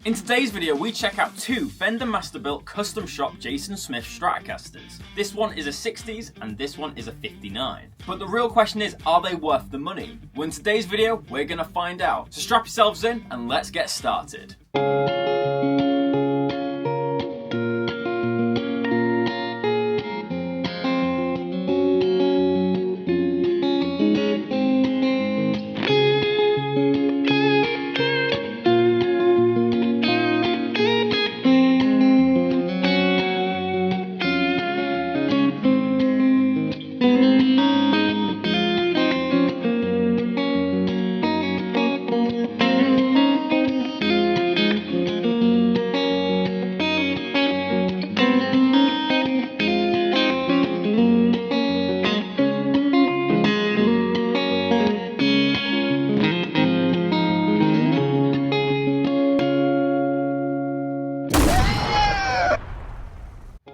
In today's video, we check out two Fender Masterbuilt custom shop Jason Smith Stratocasters. This one is a 60s and this one is a 59. But the real question is, are they worth the money? Well, in today's video, we're gonna find out. So strap yourselves in and let's get started.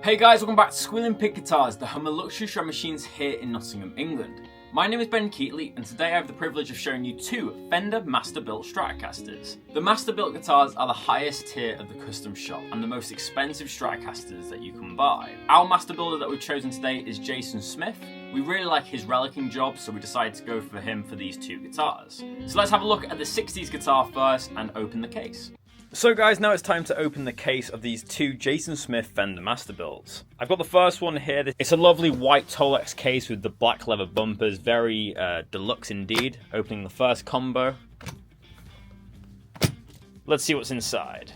Hey guys, welcome back to Squealing Pig Guitars, the home of luxury shred machines here in Nottingham, England. My name is Ben Keightley, and today I have the privilege of showing you two Fender Masterbuilt Stratocasters. The Masterbuilt guitars are the highest tier of the custom shop and the most expensive Stratocasters that you can buy. Our master builder that we've chosen today is Jason Smith. We really like his relicking job, so we decided to go for him for these two guitars. So let's have a look at the 60s guitar first and open the case. So guys, now it's time to open the case of these two Jason Smith Fender Masterbuilts. I've got the first one here. It's a lovely white Tolex case with the black leather bumpers, very deluxe indeed. Opening the first combo. Let's see what's inside.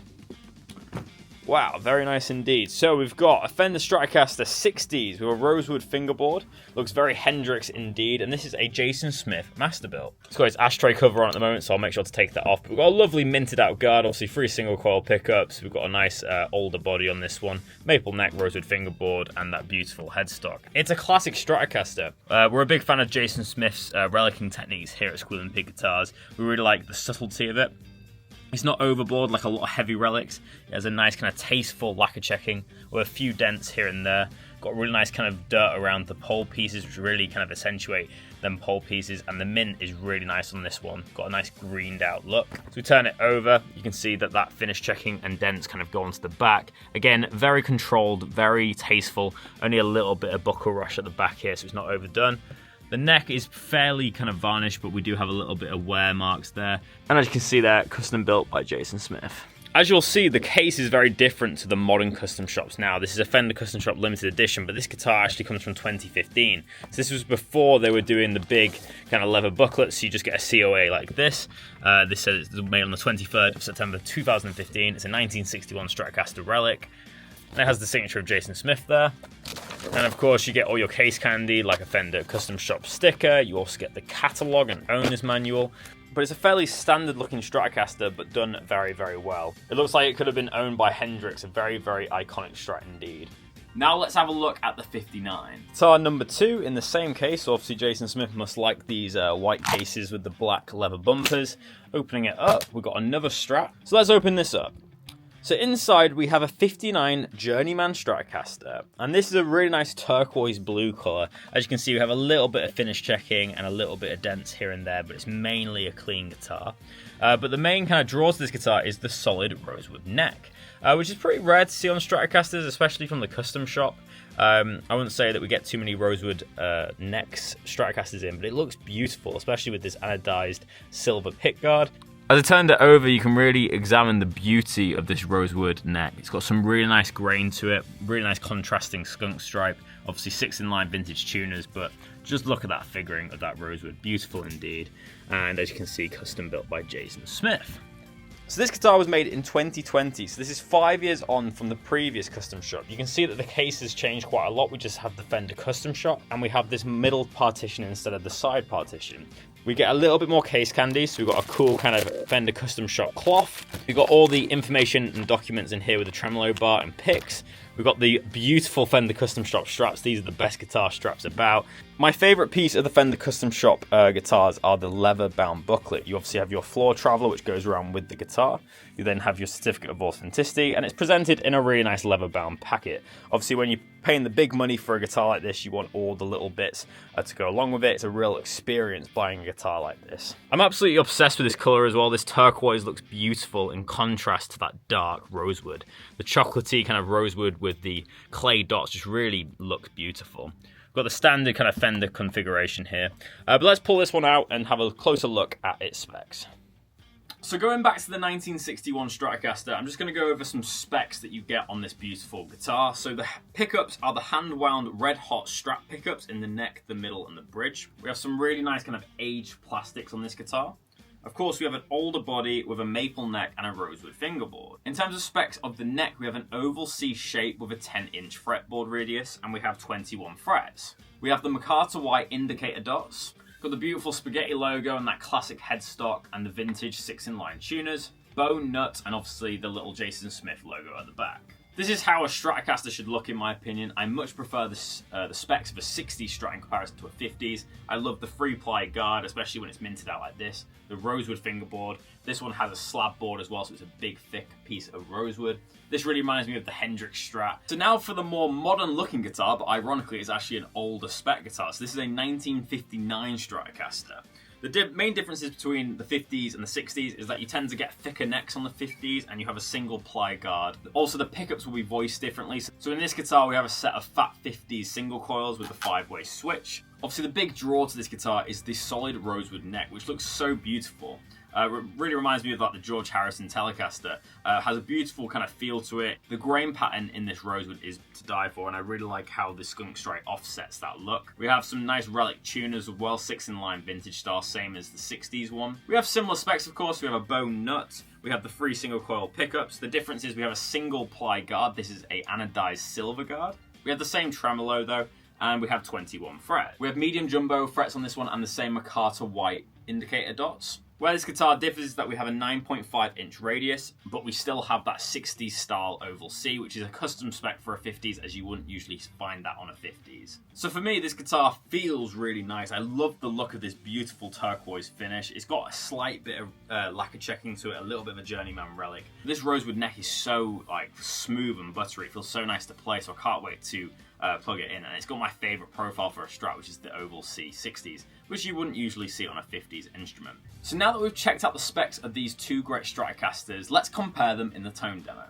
Wow, very nice indeed. So we've got a Fender Stratocaster 60s with a rosewood fingerboard. Looks very Hendrix indeed, and this is a Jason Smith Masterbuilt. It's got its ashtray cover on at the moment, so I'll make sure to take that off. But we've got a lovely minted out guard, obviously 3 single coil pickups. We've got a nice older body on this one, maple neck, rosewood fingerboard, and that beautiful headstock. It's a classic Stratocaster. We're a big fan of Jason Smith's relicking techniques here at Squealing Pig Guitars. We really like the subtlety of it. It's not overboard like a lot of heavy relics. It has a nice kind of tasteful lacquer checking with a few dents here and there. Got really nice kind of dirt around the pole pieces, which really kind of accentuate them pole pieces, and the mint is really nice on this one. Got a nice greened out look. So we turn it over, you can see that that finish checking and dents kind of go onto the back. Again, very controlled, very tasteful. Only a little bit of buckle rush at the back here, so it's not overdone. The neck is fairly kind of varnished, but we do have a little bit of wear marks there. And as you can see there, custom built by Jason Smith. As you'll see, the case is very different to the modern custom shops now. This is a Fender Custom Shop limited edition, but this guitar actually comes from 2015. So this was before they were doing the big kind of leather booklets, so you just get a COA like this. This says it's made on the 23rd of September 2015. It's a 1961 Stratocaster relic. And it has the signature of Jason Smith there. And of course you get all your case candy like a Fender Custom Shop sticker. You also get the catalogue and owner's manual. But it's a fairly standard looking Stratocaster, but done very, very well. It looks like it could have been owned by Hendrix, a very, very iconic Strat indeed. Now let's have a look at the 59. Guitar number 2 in the same case. Obviously Jason Smith must like these white cases with the black leather bumpers. Opening it up, we've got another Strat. So let's open this up. So inside we have a 59 Journeyman Stratocaster, and this is a really nice turquoise blue colour. As you can see, we have a little bit of finish checking and a little bit of dents here and there, but it's mainly a clean guitar. But the main kind of draw to this guitar is the solid rosewood neck, which is pretty rare to see on Stratocasters, especially from the custom shop. I wouldn't say that we get too many rosewood necks Stratocasters in, but it looks beautiful, especially with this anodized silver pickguard. As I turned it over, you can really examine the beauty of this rosewood neck. It's got some really nice grain to it, really nice contrasting skunk stripe, obviously 6-in-line vintage tuners, but just look at that figuring of that rosewood, beautiful indeed. And as you can see, custom built by Jason Smith. So this guitar was made in 2020, so this is 5 years on from the previous custom shop. You can see that the case has changed quite a lot. We just have the Fender custom shop, and we have this middle partition instead of the side partition. We get a little bit more case candy, so we've got a cool kind of Fender custom shop cloth. We've got all the information and documents in here with the tremolo bar and picks. We've got the beautiful Fender Custom Shop straps. These are the best guitar straps about. My favourite piece of the Fender Custom Shop guitars are the leather-bound booklet. You obviously have your floor traveller, which goes around with the guitar. You You then have your certificate of authenticity, and it's presented in a really nice leather-bound packet. Obviously, when you're paying the big money for a guitar like this, you want all the little bits to go along with it. It's a real experience buying a guitar like this. I'm absolutely obsessed with this colour as well. This turquoise looks beautiful in contrast to that dark rosewood. The chocolatey kind of rosewood with the clay dots just really look beautiful. We've got the standard kind of Fender configuration here. But let's pull this one out and have a closer look at its specs. So going back to the 1961 Stratocaster, I'm just going to go over some specs that you get on this beautiful guitar. So the pickups are the hand-wound red-hot Strat pickups in the neck, the middle, and the bridge. We have some really nice kind of aged plastics on this guitar. Of course, we have an older body with a maple neck and a rosewood fingerboard. In terms of specs of the neck, we have an oval C shape with a 10-inch fretboard radius, and we have 21 frets. We have the MacArthur white indicator dots. Got the beautiful spaghetti logo and that classic headstock and the vintage 6-in-line tuners, bone nut, and obviously the little Jason Smith logo at the back. This is how a Stratocaster should look in my opinion. I much prefer the specs of a 60s Strat in comparison to a 50s. I love the 3-ply guard, especially when it's minted out like this. The rosewood fingerboard. This one has a slab board as well, so it's a big thick piece of rosewood. This really reminds me of the Hendrix Strat. So now for the more modern looking guitar, but ironically it's actually an older spec guitar. So this is a 1959 Stratocaster. The main differences between the 50s and the 60s is that you tend to get thicker necks on the 50s and you have a single ply guard. Also the pickups will be voiced differently. So in this guitar we have a set of fat 50s single coils with a 5-way switch. Obviously the big draw to this guitar is this solid rosewood neck, which looks so beautiful. Really reminds me of like the George Harrison Telecaster. Has a beautiful kind of feel to it. The grain pattern in this rosewood is to die for, and I really like how the skunk stripe offsets that look. We have some nice relic tuners as well, 6-in-line vintage style, same as the 60s one. We have similar specs, of course. We have a bone nut. We have the 3 single coil pickups. The difference is we have a single ply guard. This is a anodized silver guard. We have the same tremolo though, and we have 21 frets. We have medium jumbo frets on this one and the same MacArthur white indicator dots. Where this guitar differs is that we have a 9.5-inch radius, but we still have that 60s style oval C, which is a custom spec for a 50s, as you wouldn't usually find that on a 50s. So for me, this guitar feels really nice. I love the look of this beautiful turquoise finish. It's got a slight bit of lacquer checking to it, a little bit of a journeyman relic. This rosewood neck is so like smooth and buttery. It feels so nice to play, so I can't wait to plug it in. And it's got my favorite profile for a Strat, which is the oval C 60s, which you wouldn't usually see on a 50s instrument. So now that we've checked out the specs of these two great Stratocasters, let's compare them in the tone demo.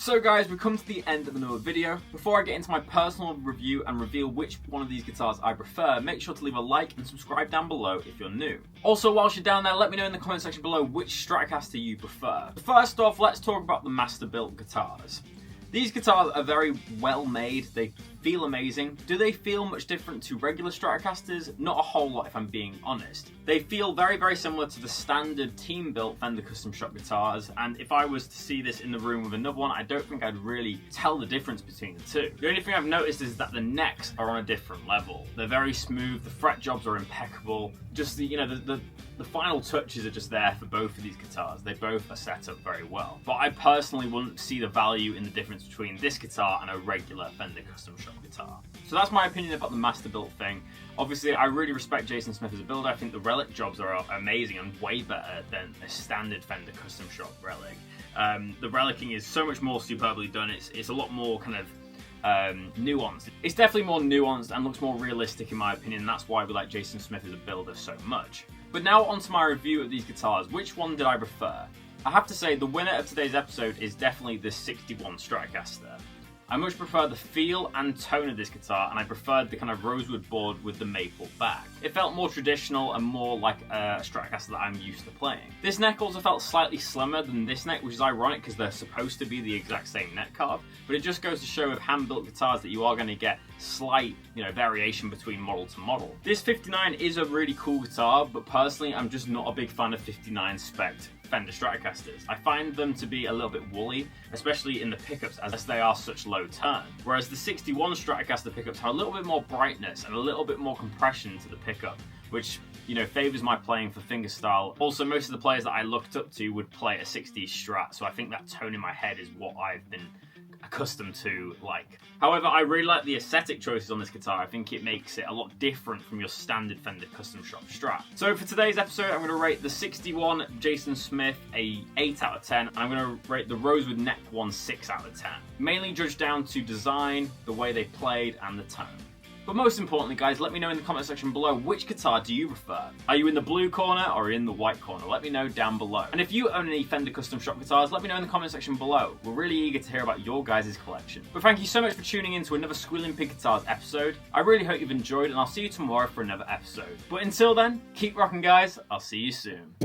So guys, we've come to the end of another video. Before I get into my personal review and reveal which one of these guitars I prefer, make sure to leave a like and subscribe down below if you're new. Also, whilst you're down there, let me know in the comment section below which Stratocaster you prefer. First off, let's talk about the Masterbuilt guitars. These guitars are very well made, they feel amazing. Do they feel much different to regular Stratocasters? Not a whole lot if I'm being honest. They feel very, very similar to the standard team-built Fender Custom Shop guitars, and if I was to see this in the room with another one, I don't think I'd really tell the difference between the two. The only thing I've noticed is that the necks are on a different level. They're very smooth, the fret jobs are impeccable, just the final touches are just there for both of these guitars. They both are set up very well. But I personally wouldn't see the value in the difference between this guitar and a regular Fender Custom Shop guitar. So that's my opinion about the Masterbuilt thing. Obviously, I really respect Jason Smith as a builder. I think the relic jobs are amazing and way better than a standard Fender Custom Shop relic. The relicing is so much more superbly done. It's a lot more kind of nuanced. It's definitely more nuanced and looks more realistic in my opinion. And that's why we like Jason Smith as a builder so much. But now onto my review of these guitars. Which one did I prefer? I have to say the winner of today's episode is definitely the 61 Stratocaster. I much prefer the feel and tone of this guitar, and I preferred the kind of rosewood board with the maple back. It felt more traditional and more like a Stratocaster that I'm used to playing. This neck also felt slightly slimmer than this neck, which is ironic because they're supposed to be the exact same neck carve, but it just goes to show with hand-built guitars that you are going to get slight, variation between model to model. This 59 is a really cool guitar, but personally I'm just not a big fan of 59 spec Fender Stratocasters. I find them to be a little bit woolly, especially in the pickups as they are such low turn. Whereas the 61 Stratocaster pickups have a little bit more brightness and a little bit more compression to the pickup, which favors my playing for fingerstyle. Also, most of the players that I looked up to would play a 60s Strat, so I think that tone in my head is what I've been accustomed to like. However, I really like the aesthetic choices on this guitar. I think it makes it a lot different from your standard Fender Custom Shop Strat. So for today's episode, I'm going to rate the 61 Jason Smith a 8 out of 10, and I'm going to rate the rosewood neck one 6 out of 10. Mainly judged down to design, the way they played, and the tone. But most importantly, guys, let me know in the comment section below, which guitar do you prefer? Are you in the blue corner or in the white corner? Let me know down below. And if you own any Fender Custom Shop guitars, let me know in the comment section below. We're really eager to hear about your guys' collection. But thank you so much for tuning in to another Squealing Pig Guitars episode. I really hope you've enjoyed, and I'll see you tomorrow for another episode. But until then, keep rocking, guys. I'll see you soon.